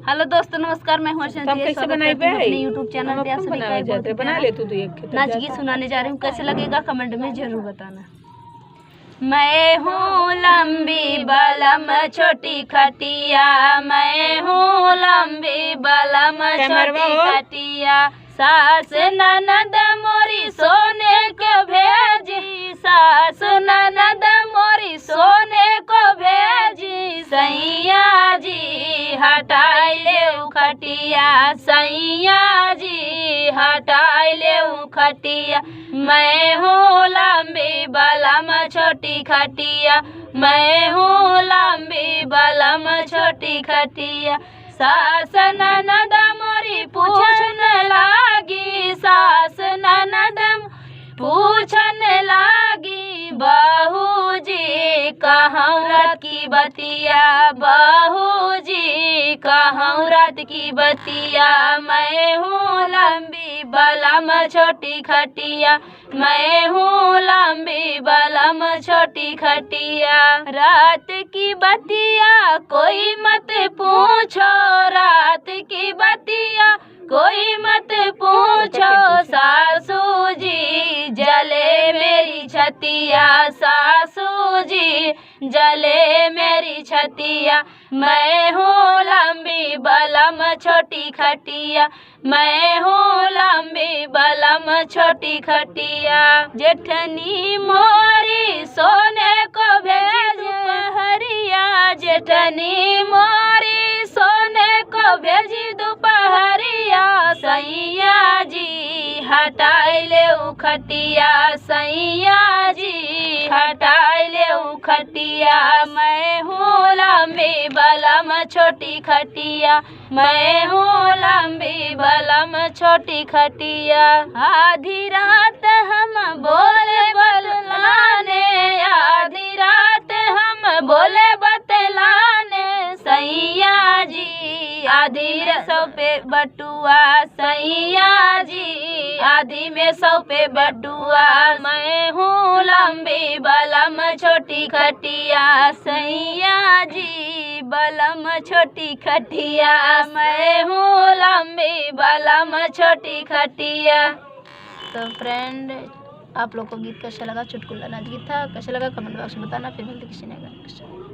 Hello दोस्तों, नमस्कार। मैं हूं अर्चना। कैसे बनाई बे अपने YouTube चैनल पे आप सभी का बहुत बना ले तू एक नाच गीत सुनाने जा रही हूँ। कैसे लगेगा कमेंट में जरूर बताना। मैं हूँ लंबी बलम छोटी खटिया, मैं हूँ लंबी बलम छोटी खटिया, सास ननद मोरी सोने को भेजी, सास ननद मोरी सोने को भेजी, सैया जी हटाई ले खटिया, सैया जी हटाई ले खटिया। मैं हूँ लंबी बलम छोटी खटिया, मैं हूँ लंबी बलम छोटी खटिया, सास ननद मोरी पूछने लागी, सास ननद पूछने लागी, बहू जी कहूँ रात की बतिया, बहू जी कहूँ रात की बतिया। मैं हूँ लंबी बलम छोटी खटिया, मैं हूँ लंबी बलम छोटी खटिया, रात की बतिया कोई मत पूछो, रात की बतिया कोई मत पूछो, सासू जी जले मेरी छतिया, सासू जी जले मेरी छतिया। मैं हूँ लंबी बलम छोटी खटिया, मैं हूँ लंबी बलम छोटी खटिया, जेठनी मोरी सोने को भेज दोपहरिया, जेठनी मोरी सोने को भेजी दोपहरिया, सैया जी हटाई ले खटिया, सैया जी हटाई ले खटिया। मैं हूँ लंबी बलम छोटी खटिया, मैं हूँ लंबी बलम छोटी खटिया, आधी रात हम बोले बतलाने, आधी रात हम बोले बतलाने, सैया जी आधी सौ पे बटुआ, सैया जी आधी में सौ पे बटुआ। मैं हूँ लंबी बलम छोटी खटिया, सैया जी बलम छोटी खटिया, मैं हूँ लंबी बलम छोटी खटिया। तो फ्रेंड, आप लोग को गीत कैसा लगा? चुटकुला नाच गीत था, कैसा लगा कमेंट बॉक्स में बताना। फिर मिलते किसी नए गाने के साथ।